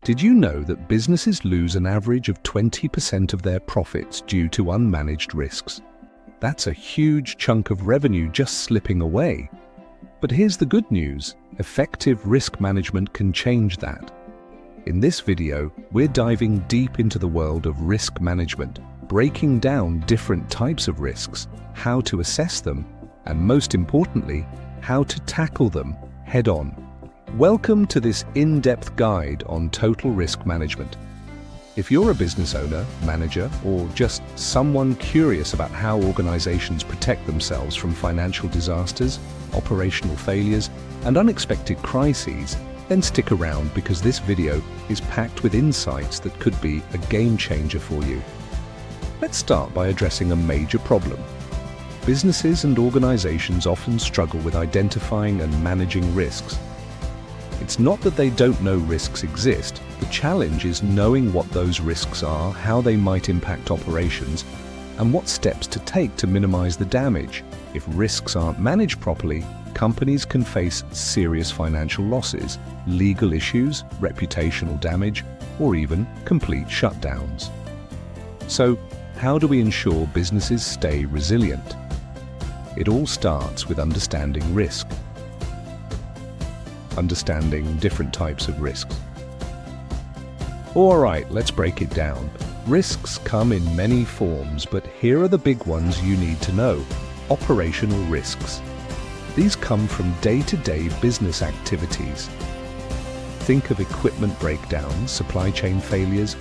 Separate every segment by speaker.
Speaker 1: Did you know that businesses lose an average of 20% of their profits due to unmanaged risks? That's a huge chunk of revenue just slipping away. But here's the good news: effective risk management can change that. In this video, we're diving deep into the world of risk management, breaking down different types of risks, how to assess them, and most importantly, how to tackle them head-on. Welcome to this in-depth guide on total risk management. If you're a business owner, manager, or just someone curious about how organizations protect themselves from financial disasters, operational failures, and unexpected crises, then stick around because this video is packed with insights that could be a game changer for you. Let's start by addressing a major problem. Businesses and organizations often struggle with identifying and managing risks. It's not that they don't know risks exist. The challenge is knowing what those risks are, how they might impact operations, and what steps to take to minimize the damage. If risks aren't managed properly, companies can face serious financial losses, legal issues, reputational damage, or even complete shutdowns. So, how do we ensure businesses stay resilient? It all starts with understanding risk. Understanding different types of risks. All right, let's break it down. Risks come in many forms, but here are the big ones you need to know. Operational risks. These come from day-to-day business activities. Think of equipment breakdowns, supply chain failures,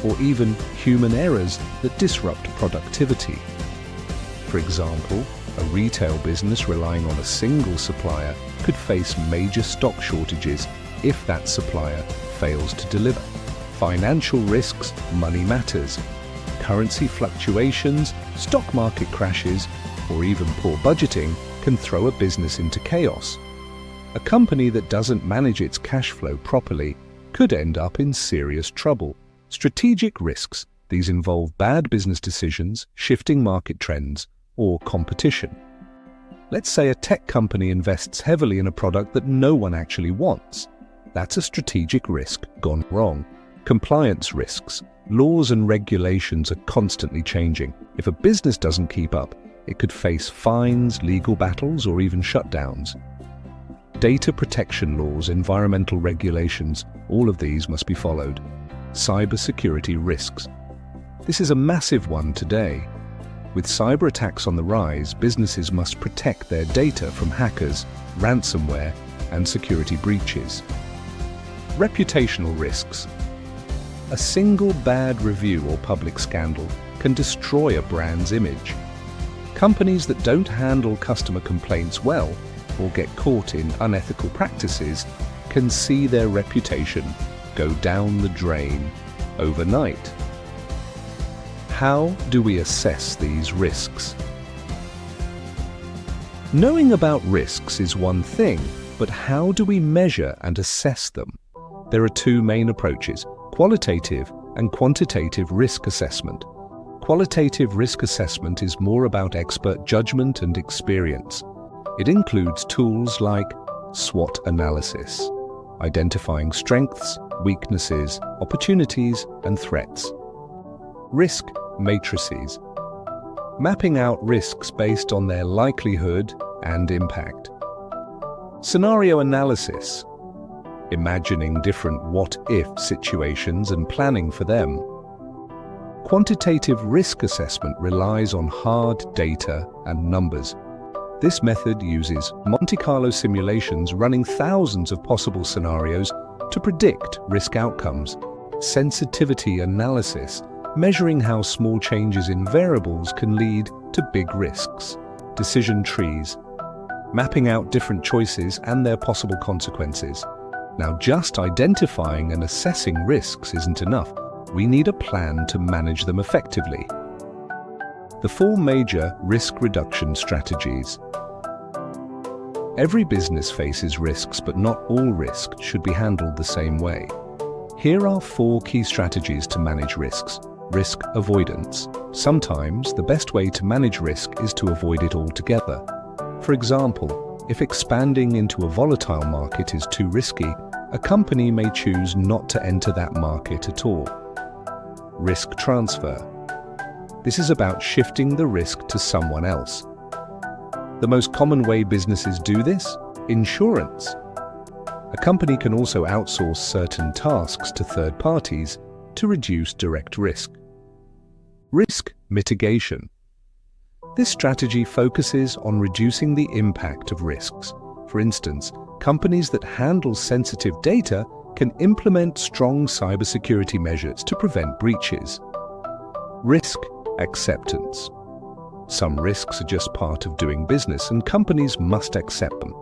Speaker 1: or even human errors that disrupt productivity. For example, a retail business relying on a single supplier could face major stock shortages if that supplier fails to deliver. Financial risks, money matters. Currency fluctuations, stock market crashes, or even poor budgeting can throw a business into chaos. A company that doesn't manage its cash flow properly could end up in serious trouble. Strategic risks. These involve bad business decisions, shifting market trends, or competition. Let's say a tech company invests heavily in a product that no one actually wants. That's a strategic risk gone wrong. Compliance risks. Laws and regulations are constantly changing. If a business doesn't keep up, it could face fines, legal battles, or even shutdowns. Data protection laws, environmental regulations, all of these must be followed. Cybersecurity risks. This is a massive one today. With cyber attacks on the rise, businesses must protect their data from hackers, ransomware, and security breaches. Reputational risks. A single bad review or public scandal can destroy a brand's image. Companies that don't handle customer complaints well or get caught in unethical practices can see their reputation go down the drain overnight. How do we assess these risks? Knowing about risks is one thing, but how do we measure and assess them? There are two main approaches: qualitative and quantitative risk assessment. Qualitative risk assessment is more about expert judgment and experience. It includes tools like SWOT analysis, identifying strengths, weaknesses, opportunities, and threats. Risk matrices, mapping out risks based on their likelihood and impact. Scenario analysis, imagining different what-if situations and planning for them. Quantitative risk assessment relies on hard data and numbers. This method uses Monte Carlo simulations running thousands of possible scenarios to predict risk outcomes. Sensitivity analysis, measuring how small changes in variables can lead to big risks. Decision trees, mapping out different choices and their possible consequences. Now, just identifying and assessing risks isn't enough. We need a plan to manage them effectively. The 4 major risk reduction strategies. Every business faces risks, but not all risks should be handled the same way. Here are 4 key strategies to manage risks. Risk avoidance. Sometimes the best way to manage risk is to avoid it altogether. For example, if expanding into a volatile market is too risky, a company may choose not to enter that market at all. Risk transfer. This is about shifting the risk to someone else. The most common way businesses do this? Insurance. A company can also outsource certain tasks to third parties to reduce direct risk. Risk mitigation. This strategy focuses on reducing the impact of risks. For instance, companies that handle sensitive data can implement strong cybersecurity measures to prevent breaches. Risk acceptance. Some risks are just part of doing business and companies must accept them.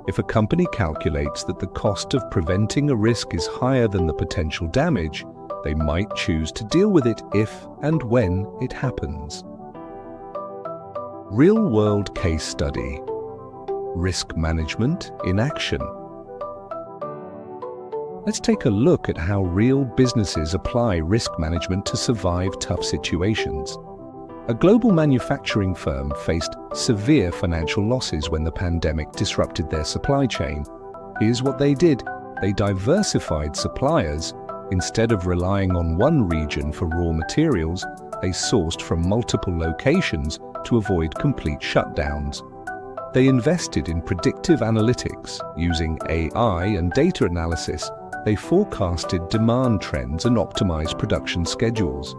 Speaker 1: If a company calculates that the cost of preventing a risk is higher than the potential damage, they might choose to deal with it if and when it happens. Real-world case study. Risk management in action. Let's take a look at how real businesses apply risk management to survive tough situations. A global manufacturing firm faced severe financial losses when the pandemic disrupted their supply chain. Here's what they did. They diversified suppliers. Instead of relying on one region for raw materials, they sourced from multiple locations to avoid complete shutdowns. They invested in predictive analytics. Using AI and data analysis, they forecasted demand trends and optimized production schedules.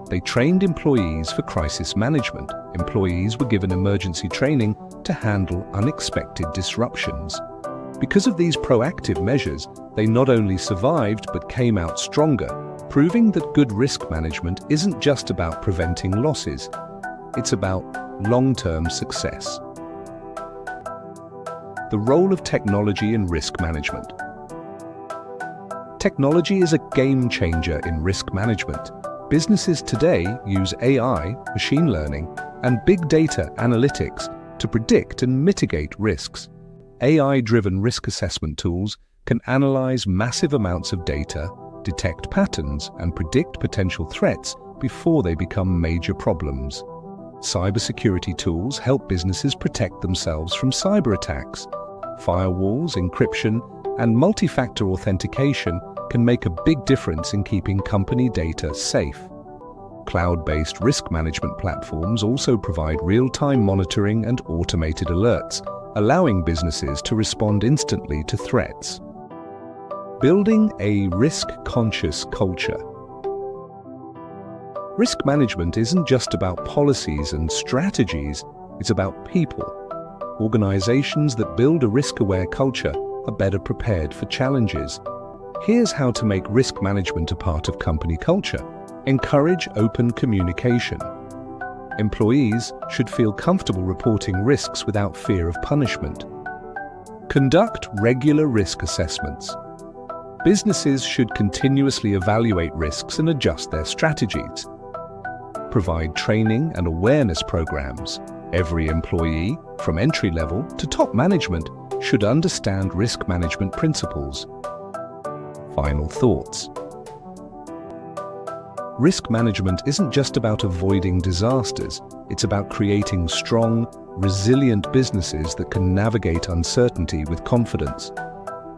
Speaker 1: They trained employees for crisis management. Employees were given emergency training to handle unexpected disruptions. Because of these proactive measures, they not only survived but came out stronger, proving that good risk management isn't just about preventing losses, it's about long-term success. The role of technology in risk management. Technology is a game changer in risk management. Businesses today use AI, machine learning, and big data analytics to predict and mitigate risks. AI-driven risk assessment tools can analyze massive amounts of data, detect patterns, and predict potential threats before they become major problems. Cybersecurity tools help businesses protect themselves from cyber attacks. Firewalls, encryption, and multi-factor authentication can make a big difference in keeping company data safe. Cloud-based risk management platforms also provide real-time monitoring and automated alerts, allowing businesses to respond instantly to threats. Building a risk-conscious culture. Risk management isn't just about policies and strategies, it's about people. Organizations that build a risk-aware culture are better prepared for challenges. Here's how to make risk management a part of company culture. Encourage open communication. Employees should feel comfortable reporting risks without fear of punishment. Conduct regular risk assessments. Businesses should continuously evaluate risks and adjust their strategies. Provide training and awareness programs. Every employee, from entry level to top management, should understand risk management principles. Final thoughts. Risk management isn't just about avoiding disasters, it's about creating strong, resilient businesses that can navigate uncertainty with confidence.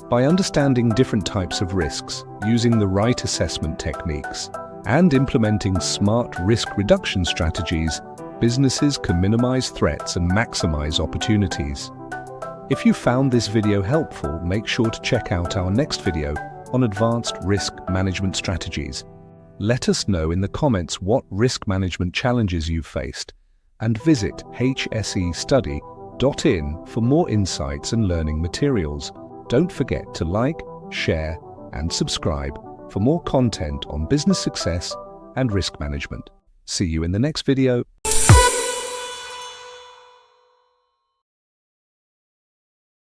Speaker 1: By understanding different types of risks, using the right assessment techniques, and implementing smart risk reduction strategies, businesses can minimize threats and maximize opportunities. If you found this video helpful, make sure to check out our next video on advanced risk management strategies. Let us know in the comments what risk management challenges you've faced, and visit hsestudy.in for more insights and learning materials. Don't forget to like, share, and subscribe for more content on business success and risk management. See you in the next video.